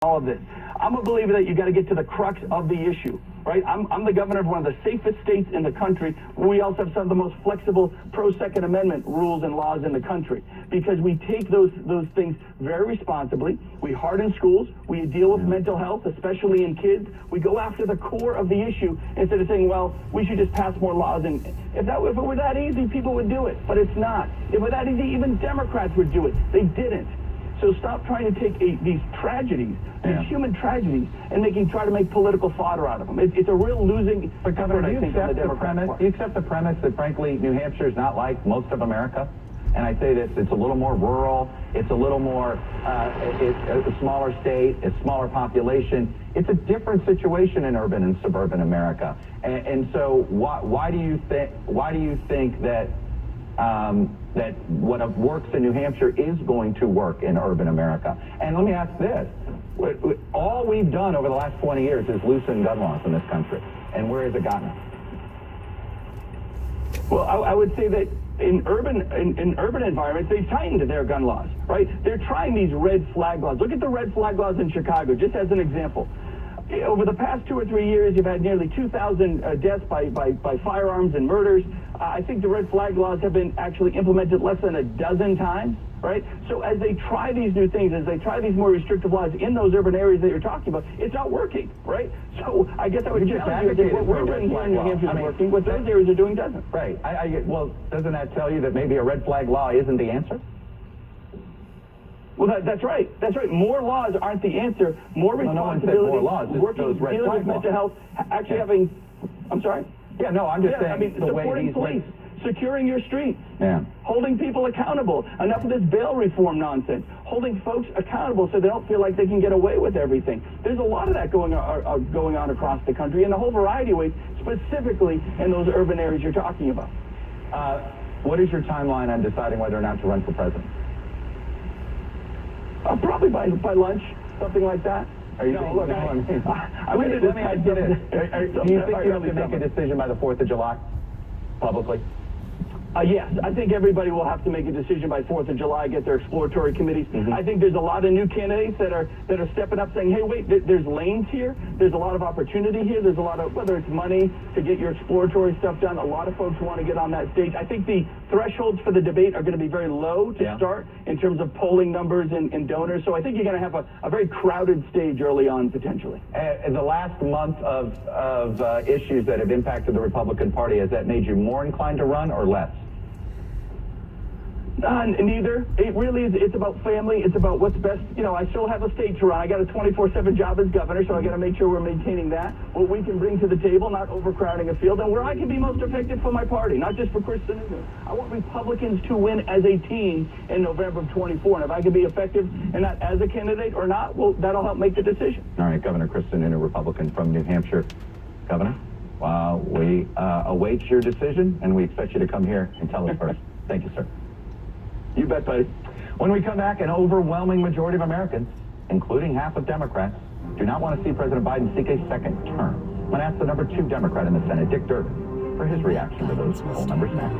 all of this. I'm a believer that you got to get to the crux of the issue, right? I'm the governor of one of the safest states in the country. We also have some of the most flexible pro-Second Amendment rules and laws in the country because we take those things very responsibly. We harden schools. We deal with mental health, especially in kids. We go after the core of the issue instead of saying, well, we should just pass more laws. And if it were that easy, people would do it. But it's not. If it were that easy, even Democrats would do it. They didn't. So stop trying to take these tragedies, these human tragedies, and try to make political fodder out of them. It's a real losing. But Governor, do you accept the premise that, frankly, New Hampshire is not like most of America? And I say this, it's a little more rural, it's a little more, it's a smaller state, it's smaller population. It's a different situation in urban and suburban America. And so why do you think that that what works in New Hampshire is going to work in urban America? And let me ask this. All we've done over the last 20 years is loosen gun laws in this country. And where has it gotten us? Well, I would say that in urban environments, they've tightened their gun laws, right? They're trying these red flag laws. Look at the red flag laws in Chicago, just as an example. Over the past 2 or 3 years, you've had nearly 2,000 deaths by firearms and murders. I think the red flag laws have been actually implemented less than a dozen times, right? So as they try these new things, as they try these more restrictive laws in those urban areas that you're talking about, it's not working, right? So I guess I would challenge you that what we're doing here in New Hampshire is working, what those areas are doing doesn't. Right. Well, doesn't that tell you that maybe a red flag law isn't the answer? Well, that's right. That's right. More laws aren't the answer. More responsibility. No one said more laws. Working, dealing with mental health, actually having. I'm sorry. Yeah, no, I'm just saying. I mean, supporting police, securing your streets, holding people accountable. Enough of this bail reform nonsense. Holding folks accountable so they don't feel like they can get away with everything. There's a lot of that going on across the country in a whole variety of ways, specifically in those urban areas you're talking about. What is your timeline on deciding whether or not to run for president? Probably by lunch, something like that. Are you no, look, let me ask you this. Do you think you have to make a decision by the 4th of July, publicly? Yes, I think everybody will have to make a decision by 4th of July, get their exploratory committees. I think there's a lot of new candidates that are stepping up saying, hey, wait, there's lanes here. There's a lot of opportunity here. There's a lot of, whether it's money to get your exploratory stuff done, a lot of folks want to get on that stage. I think the thresholds for the debate are going to be very low to start in terms of polling numbers and donors. So I think you're going to have a very crowded stage early on, potentially. In the last month of issues that have impacted the Republican Party, has that made you more inclined to run or less? Neither. It really is. It's about family. It's about what's best. You know, I still have a state to run. I got a 24/7 job as governor, so I got to make sure we're maintaining that. What we can bring to the table, not overcrowding a field, and where I can be most effective for my party, not just for Chris Sununu. I want Republicans to win as a team in November of 24, and if I can be effective in that as a candidate or not, well, that'll help make the decision. All right, Governor Chris Sununu, Republican from New Hampshire. Governor, we await your decision, and we expect you to come here and tell us first. Thank you, sir. You bet, buddy. When we come back, an overwhelming majority of Americans, including half of Democrats, do not want to see President Biden seek a second term. I'm going to ask the number 2 Democrat in the Senate, Dick Durbin, for his reaction to those poll numbers next.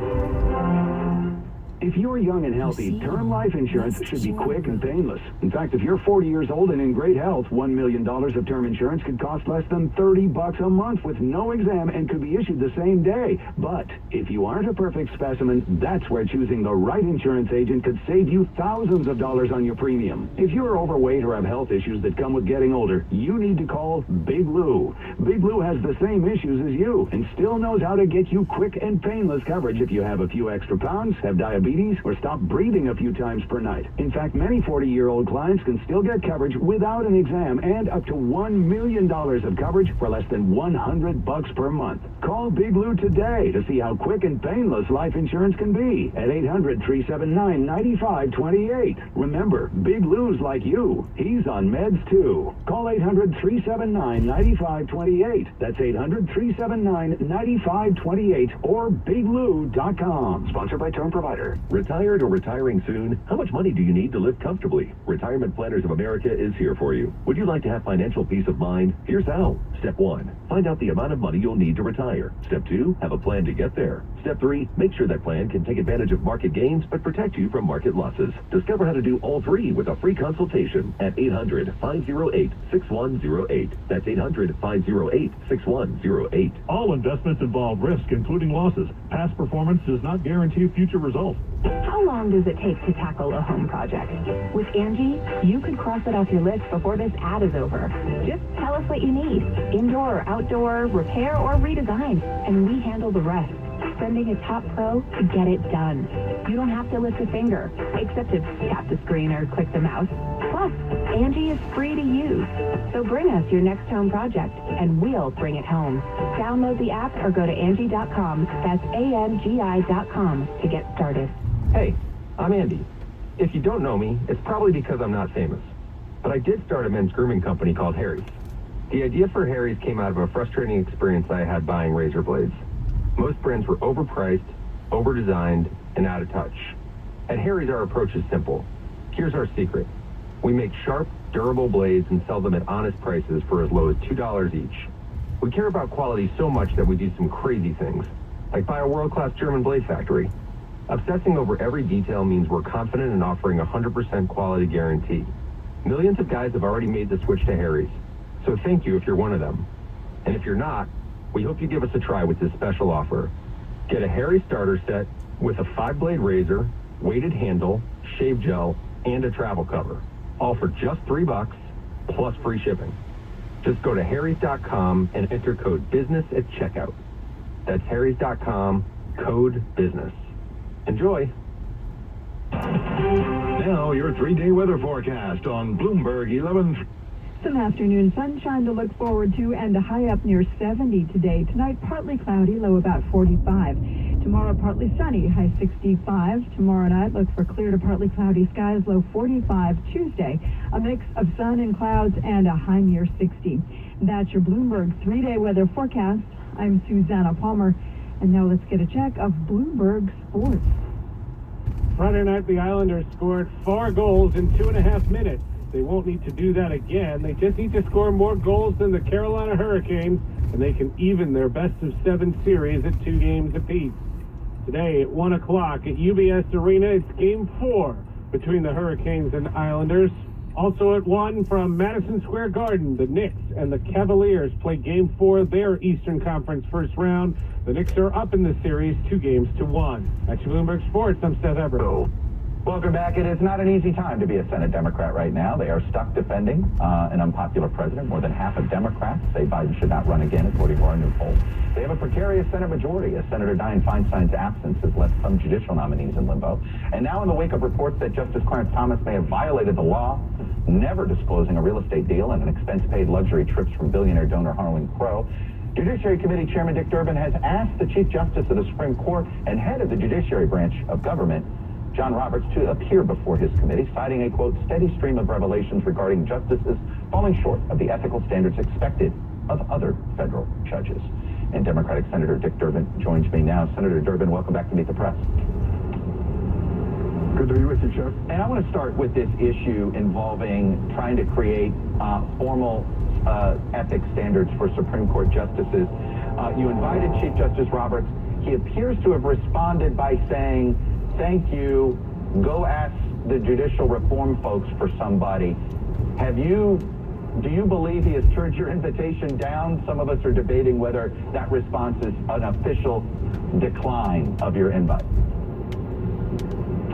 If you're young and healthy, term life insurance should be quick and painless. In fact, if you're 40 years old and in great health, $1 million of term insurance could cost less than $30 a month with no exam and could be issued the same day. But if you aren't a perfect specimen, that's where choosing the right insurance agent could save you thousands of dollars on your premium. If you're overweight or have health issues that come with getting older, you need to call Big Lou. Big Lou has the same issues as you and still knows how to get you quick and painless coverage if you have a few extra pounds, have diabetes, or stop breathing a few times per night. In fact, many 40-year-old clients can still get coverage without an exam and up to $1 million of coverage for less than $100 per month. Call Big Lou today to see how quick and painless life insurance can be at 800-379-9528. Remember, Big Lou's like you. He's on meds too. Call 800-379-9528. That's 800-379-9528 or biglou.com. Sponsored by Term Provider. Retired or retiring soon? How much money do you need to live comfortably? Retirement Planners of America is here for you. Would you like to have financial peace of mind? Here's how. Step 1. Find out the amount of money you'll need to retire. Step 2. Have a plan to get there. Step 3, make sure that plan can take advantage of market gains but protect you from market losses. Discover how to do all three with a free consultation at 800-508-6108. That's 800-508-6108. All investments involve risk, including losses. Past performance does not guarantee future results. How long does it take to tackle a home project? With Angie, you could cross it off your list before this ad is over. Just tell us what you need. Indoor or outdoor, repair or redesign, and we handle the rest. Sending a top pro to get it done. You don't have to lift a finger, except to tap the screen or click the mouse. Plus, Angie is free to use. So bring us your next home project, and we'll bring it home. Download the app or go to Angie.com. That's ANGI.com to get started. Hey, I'm Andy. If you don't know me, it's probably because I'm not famous. But I did start a men's grooming company called Harry's. The idea for Harry's came out of a frustrating experience I had buying razor blades. Most brands were overpriced, overdesigned, and out of touch. At Harry's, our approach is simple. Here's our secret. We make sharp, durable blades and sell them at honest prices for as low as $2 each. We care about quality so much that we do some crazy things, like buy a world-class German blade factory. Obsessing over every detail means we're confident in offering a 100% quality guarantee. Millions of guys have already made the switch to Harry's, so thank you if you're one of them. And if you're not, we hope you give us a try with this special offer. Get a Harry's starter set with a 5-blade razor, weighted handle, shave gel, and a travel cover. All for just $3 plus free shipping. Just go to harrys.com and enter code BUSINESS at checkout. That's harrys.com, code BUSINESS. Enjoy. Now, your 3-day weather forecast on Bloomberg 11. Some afternoon sunshine to look forward to and a high up near 70 today. Tonight, partly cloudy, low about 45. Tomorrow, partly sunny, high 65. Tomorrow night, look for clear to partly cloudy skies, low 45. Tuesday, a mix of sun and clouds and a high near 60. That's your Bloomberg 3-day weather forecast. I'm Susanna Palmer. And now let's get a check of Bloomberg Sports. Friday night, the Islanders scored 4 goals in 2.5 minutes. They won't need to do that again. They just need to score more goals than the Carolina Hurricanes, and they can even their best-of-7 series at 2 games apiece. Today at 1 o'clock at UBS Arena, it's Game 4 between the Hurricanes and Islanders. Also at 1 from Madison Square Garden, the Knicks and the Cavaliers play Game 4 of their Eastern Conference first round. The Knicks are up in the series 2-1. That's your Bloomberg Sports. I'm Seth Everett. Welcome back. It is not an easy time to be a Senate Democrat right now. They are stuck defending an unpopular president. More than half of Democrats say Biden should not run again, according to our new poll. They have a precarious Senate majority, as Senator Dianne Feinstein's absence has left some judicial nominees in limbo. And now in the wake of reports that Justice Clarence Thomas may have violated the law, never disclosing a real estate deal and an expense-paid luxury trips from billionaire donor Harlan Crow, Judiciary Committee Chairman Dick Durbin has asked the Chief Justice of the Supreme Court and head of the judiciary branch of government, John Roberts, to appear before his committee, citing a, quote, steady stream of revelations regarding justices falling short of the ethical standards expected of other federal judges. And Democratic Senator Dick Durbin joins me now. Senator Durbin, welcome back to Meet the Press. Good to be with you, Chuck. And I want to start with this issue involving trying to create formal ethics standards for Supreme Court justices. You invited Chief Justice Roberts. He appears to have responded by saying, thank you, go ask the judicial reform folks for somebody. Do you believe he has turned your invitation down? Some of us are debating whether that response is an official decline of your invite.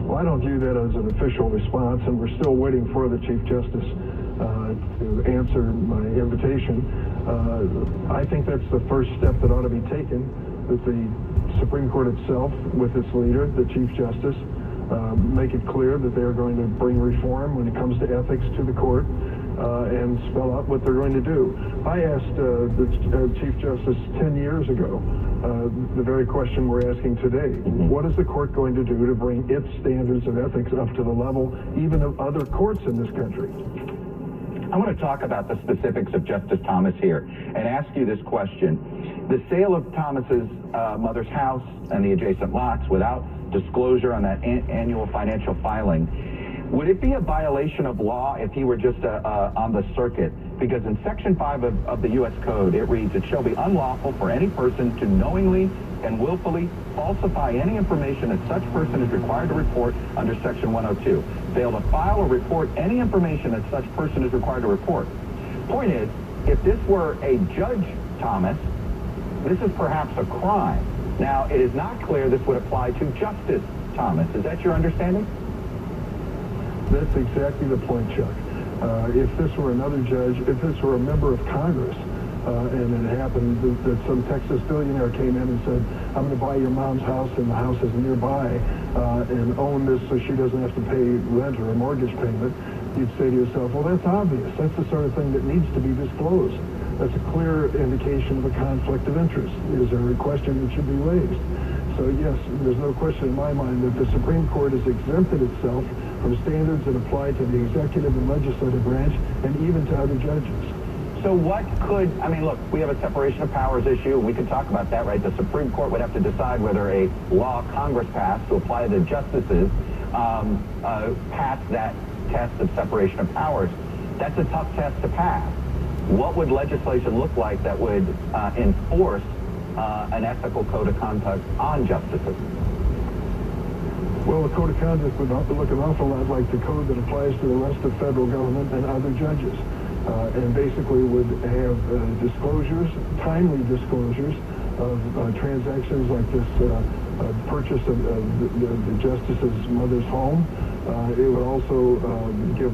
Well, I don't view that as an official response, and we're still waiting for the Chief Justice to answer my invitation. I think that's the first step that ought to be taken, that the Supreme Court itself, with its leader, the Chief Justice, make it clear that they're going to bring reform when it comes to ethics to the court and spell out what they're going to do. I asked the Chief Justice 10 years ago the very question we're asking today. What is the court going to do to bring its standards of ethics up to the level even of other courts in this country? I want to talk about the specifics of Justice Thomas here and ask you this question. The sale of Thomas's mother's house and the adjacent lots without disclosure on that annual financial filing, Would it be a violation of law if he were just on the circuit? Because in Section 5 of the U.S. Code, it reads, it shall be unlawful for any person to knowingly and willfully falsify any information that such person is required to report under Section 102. Fail to file or report any information that such person is required to report. Point is, if this were a Judge Thomas, this is perhaps a crime. Now, it is not clear this would apply to Justice Thomas. Is that your understanding? That's exactly the point, Chuck. If this were another judge, if this were a member of Congress, and it happened that some Texas billionaire came in and said, I'm going to buy your mom's house and the house is nearby, and own this so she doesn't have to pay rent or a mortgage payment, you'd say to yourself, well, that's obvious. That's the sort of thing that needs to be disclosed. That's a clear indication of a conflict of interest. Is there a question that should be raised? So yes, there's no question in my mind that the Supreme Court has exempted itself from standards that apply to the executive and legislative branch and even to other judges. So what could, I mean, look, we have a separation of powers issue. We can talk about that, right? The Supreme Court would have to decide whether a law Congress passed to apply to justices pass that test of separation of powers. That's a tough test to pass. What would legislation look like that would enforce an ethical code of conduct on justices? Well, the code of conduct would look an awful lot like the code that applies to the rest of federal government and other judges, and basically would have disclosures, timely disclosures of transactions like this purchase of the justice's mother's home. It would also give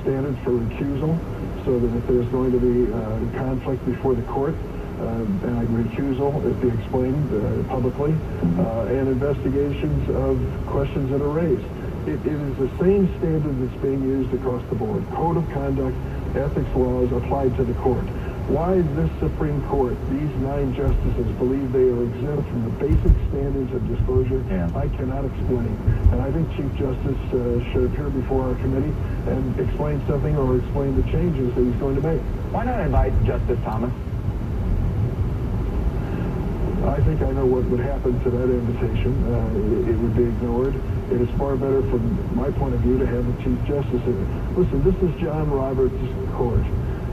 standards for recusal, so that if there's going to be conflict before the court, recusal is be explained publicly, and investigations of questions that are raised. It is the same standard that's being used across the board. Code of conduct, ethics laws applied to the court. Why this Supreme Court, these 9 justices, believe they are exempt from the basic standards of disclosure, I cannot explain. And I think Chief Justice should appear before our committee and explain something or explain the changes that he's going to make. Why not invite Justice Thomas? I think I know what would happen to that invitation. It would be ignored. It is far better from my point of view to have the Chief Justice here. Listen, this is John Roberts' court.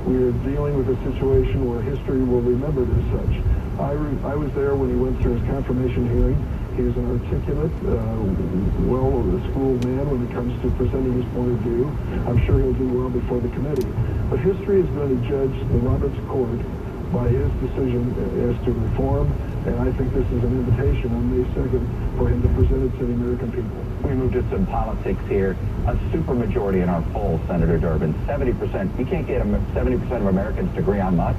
We are dealing with a situation where history will remember it as such. I was there when he went through his confirmation hearing. He is an articulate, well-schooled man when it comes to presenting his point of view. I'm sure he'll do well before the committee. But history is going to judge the Roberts Court by his decision as to reform, and I think this is an invitation on May 2nd for him to present it to the American people. We move to some politics here. A supermajority in our poll, Senator Durbin, 70%. You can't get 70% of Americans to agree on much,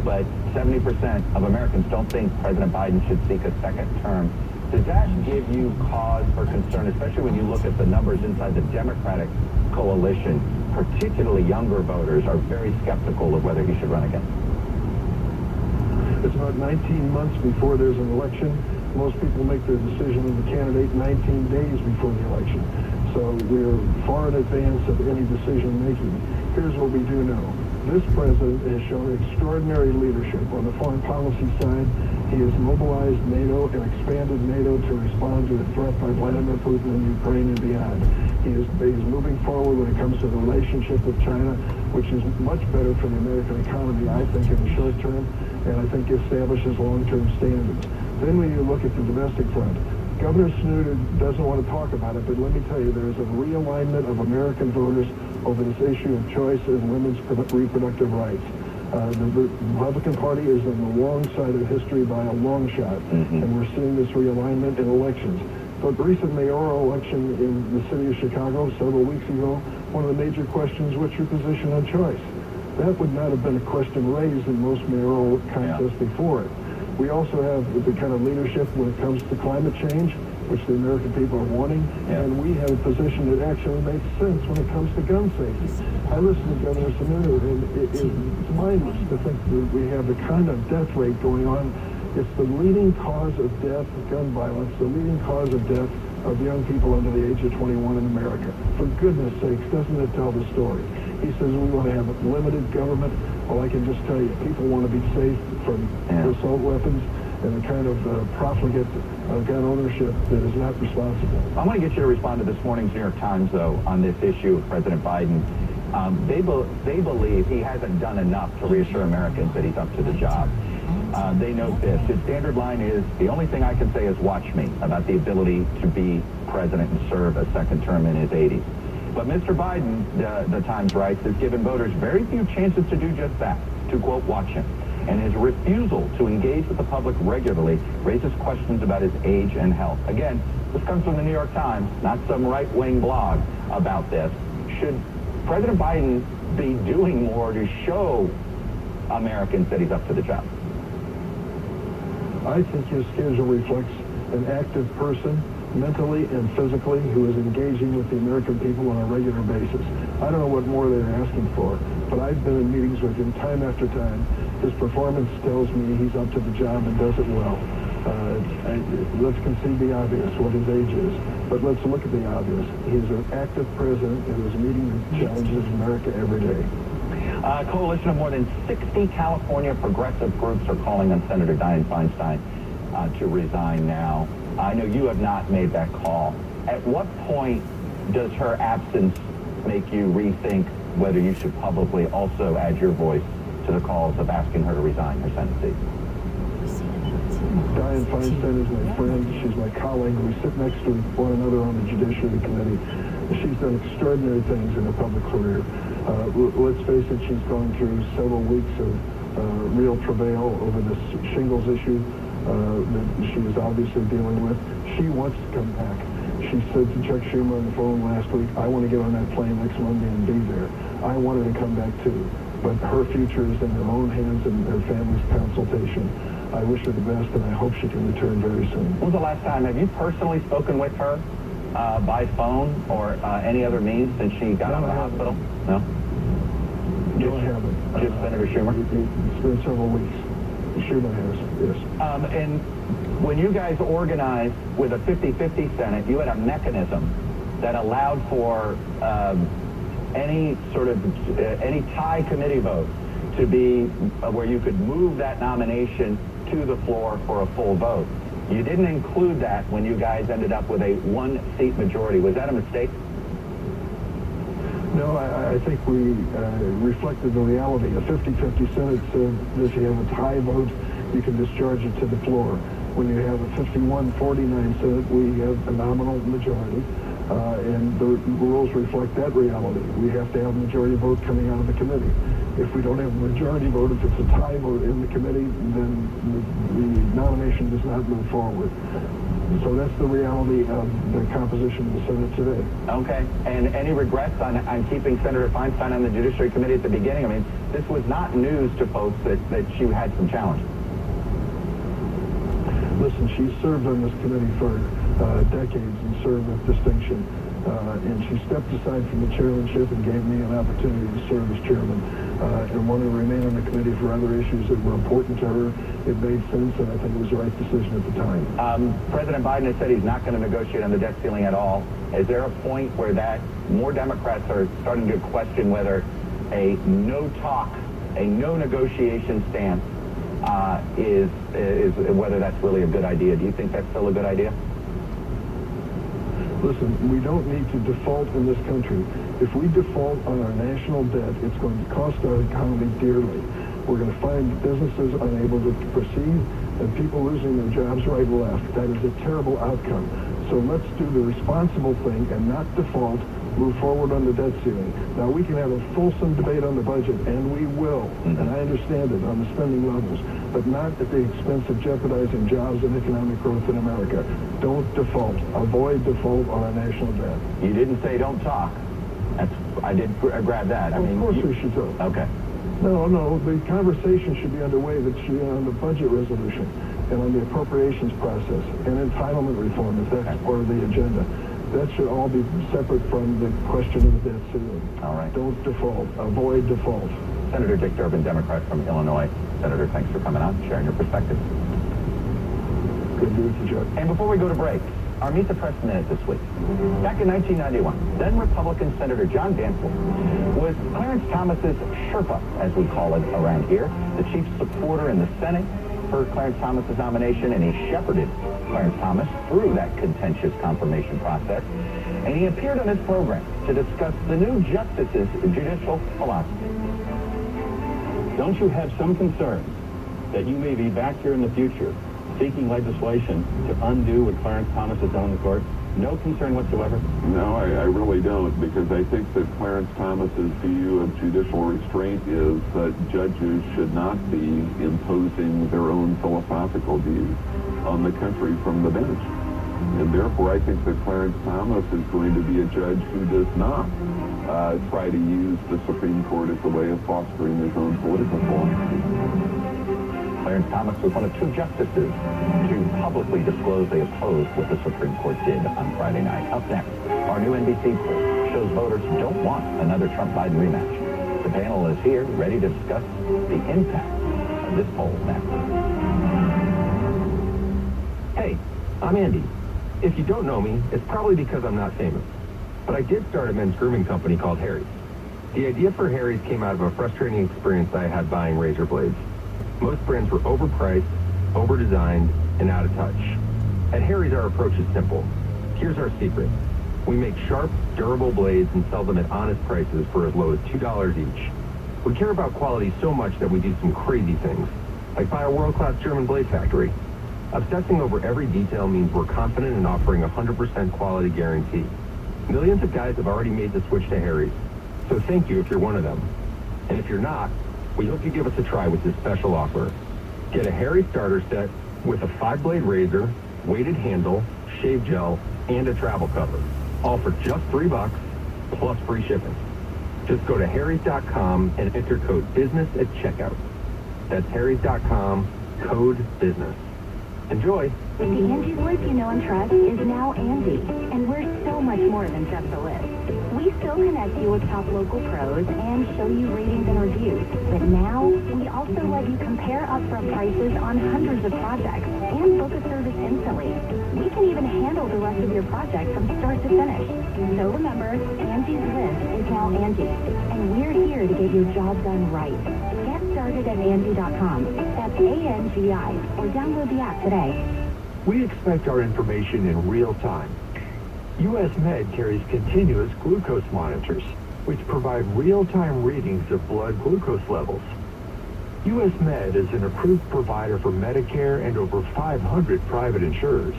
but 70% of Americans don't think President Biden should seek a second term. Does that give you cause for concern, especially when you look at the numbers inside the Democratic coalition? Particularly younger voters are very skeptical of whether he should run again. It's about 19 months before there's an election. Most people make their decision on the candidate 19 days before the election. So we're far in advance of any decision making. Here's what we do know. This president has shown extraordinary leadership on the foreign policy side. He has mobilized NATO and expanded NATO to respond to the threat by Vladimir Putin in Ukraine and beyond. He is moving forward when it comes to the relationship with China, which is much better for the American economy, I think, in the short term, and I think establishes long-term standards. Then when you look at the domestic front, Governor Snood doesn't want to talk about it, but let me tell you, there's a realignment of American voters over this issue of choice and women's reproductive rights. The Republican Party is on the wrong side of history by a long shot, and we're seeing this realignment in elections. The recent mayoral election in the city of Chicago several weeks ago, one of the major questions, what's your position on choice? That would not have been a question raised in most mayoral contests before it. We also have the kind of leadership when it comes to climate change, which the American people are wanting, and we have a position that actually makes sense when it comes to gun safety. I listened to Governor Sununu, and it's mindless to think that we have the kind of death rate going on. It's the leading cause of death, gun violence, the leading cause of death of young people under the age of 21 in America. For goodness sakes, doesn't it tell the story? He says we want to have limited government. Well, I can just tell you, people want to be safe from assault weapons. and the kind of profligate gun ownership that is not responsible. I want to get you to respond to this morning's New York Times, though, on this issue of President Biden. They believe he hasn't done enough to reassure Americans that he's up to the job. They note this. His standard line is, the only thing I can say is watch me, about the ability to be president and serve a second term in his 80s. But Mr. Biden, the Times writes, has given voters very few chances to do just that, to, quote, watch him. And his refusal to engage with the public regularly raises questions about his age and health. Again, this comes from the New York Times, not some right-wing blog about this. Should President Biden be doing more to show Americans that he's up to the job? I think his schedule reflects an active person, mentally and physically, who is engaging with the American people on a regular basis. I don't know what more they're asking for, but I've been in meetings with him time after time. His performance tells me he's up to the job and does it well. Let's concede the obvious, what his age is, but let's look at the obvious. He's an active president who is meeting the challenges of America every day. A coalition of more than 60 California progressive groups are calling on Senator Dianne Feinstein to resign now. I know you have not made that call. At what point does her absence make you rethink whether you should publicly also add your voice to the calls of asking her to resign her Senate seat? Dianne Feinstein is my friend. She's my colleague. We sit next to one another on the Judiciary Committee. She's done extraordinary things in her public career. Let's face it, she's gone through several weeks of real travail over this shingles issue that she is obviously dealing with. She wants to come back. She said to Chuck Schumer on the phone last week, I want to get on that plane next Monday and be there. I want her to come back too. But her future is in her own hands and her family's consultation. I wish her the best, and I hope she can return very soon. When was the last time? Have you personally spoken with her by phone or any other means since she got out of the hospital? No? No, I haven't. Just Senator Schumer? It's been several weeks. Schumer has, yes. And when you guys organized with a 50-50 Senate, you had a mechanism that allowed for any tie committee vote to be where you could move that nomination to the floor for a full vote. You didn't include that when you guys ended up with a one-seat majority. Was that a mistake? No, I think we reflected the reality. A 50-50 Senate said that if you have a tie vote, you can discharge it to the floor. When you have a 51-49 Senate, we have a nominal majority, and the rules reflect that reality. We have to have a majority vote coming out of the committee. If we don't have a majority vote, if it's a tie vote in the committee, then the nomination does not move forward. So that's the reality of the composition of the Senate today. Okay. And any regrets on keeping Senator Feinstein on the Judiciary Committee at the beginning? I mean, this was not news to folks that she had some challenges. Listen, she served on this committee for decades and served with distinction. And she stepped aside from the chairmanship and gave me an opportunity to serve as chairman and wanted to remain on the committee for other issues that were important to her. It made sense, and I think it was the right decision at the time. President Biden has said he's not going to negotiate on the debt ceiling at all. Is there a point where more Democrats are starting to question whether a no talk, a no negotiation stance is whether that's really a good idea? Do you think that's still a good idea? Listen, we don't need to default in this country. If we default on our national debt, it's going to cost our economy dearly. We're going to find businesses unable to proceed and people losing their jobs right and left. That is a terrible outcome. So let's do the responsible thing and not default, move forward on the debt ceiling. Now, we can have a fulsome debate on the budget, and we will, and I understand it, on the spending levels, but not at the expense of jeopardizing jobs and economic growth in America. Don't default. Avoid default on our national debt. You didn't say don't talk. I did grab that. Of course we should talk. Okay. No, the conversation should be underway on the budget resolution and on the appropriations process and entitlement reform, if that's part of the agenda. That should all be separate from the question of the debt ceiling. All right. Don't default. Avoid default. Senator Dick Durbin, Democrat from Illinois. Senator, thanks for coming on, sharing your perspective. Good to be with you, Chuck. And before we go to break, our Meet the Press Minute this week. Back in 1991, then Republican Senator John Danforth was Clarence Thomas's Sherpa, as we call it around here, the chief supporter in the Senate, for Clarence Thomas's nomination, and he shepherded Clarence Thomas through that contentious confirmation process. And he appeared on this program to discuss the new justice's judicial philosophy. Don't you have some concern that you may be back here in the future seeking legislation to undo what Clarence Thomas has done in the court? No concern whatsoever? No, I really don't, because I think that Clarence Thomas's view of judicial restraint is that judges should not be imposing their own philosophical views on the country from the bench. And therefore, I think that Clarence Thomas is going to be a judge who does not try to use the Supreme Court as a way of fostering his own political philosophy. Clarence Thomas was one of two justices to publicly disclose they opposed what the Supreme Court did on Friday night. Up next, our new NBC poll shows voters don't want another Trump-Biden rematch. The panel is here, ready to discuss the impact of this poll next. Hey, I'm Andy. If you don't know me, it's probably because I'm not famous. But I did start a men's grooming company called Harry's. The idea for Harry's came out of a frustrating experience I had buying razor blades. Most brands were overpriced, overdesigned, and out of touch. At Harry's, our approach is simple. Here's our secret. We make sharp, durable blades and sell them at honest prices for as low as $2 each. We care about quality so much that we do some crazy things, like buy a world-class German blade factory. Obsessing over every detail means we're confident in offering a 100% quality guarantee. Millions of guys have already made the switch to Harry's, so thank you if you're one of them. And if you're not, we hope you give us a try with this special offer. Get a Harry starter set with a 5-blade razor, weighted handle, shave gel, and a travel cover. All for just $3 plus free shipping. Just go to harrys.com and enter code BUSINESS at checkout. That's harrys.com, code BUSINESS. Enjoy. The Angie's list you know and trust is now Angie, and we're so much more than just a list. We still connect you with top local pros and show you ratings and reviews, but now we also let you compare upfront prices on hundreds of projects and book a service instantly. We can even handle the rest of your project from start to finish. So remember, Angie's list is now Angie, and we're here to get your job done right. Get started at Angie.com. That's ANGI, or download the app today. We expect our information in real time. U.S. Med carries continuous glucose monitors, which provide real-time readings of blood glucose levels. U.S. Med is an approved provider for Medicare and over 500 private insurers.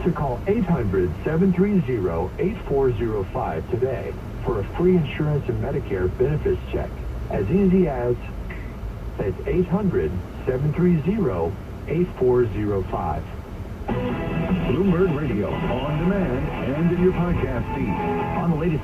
So call 800-730-8405 today for a free insurance and Medicare benefits check. As easy as, that's 800-730-8405. Bloomberg Radio, on demand and in your podcast feed. On the latest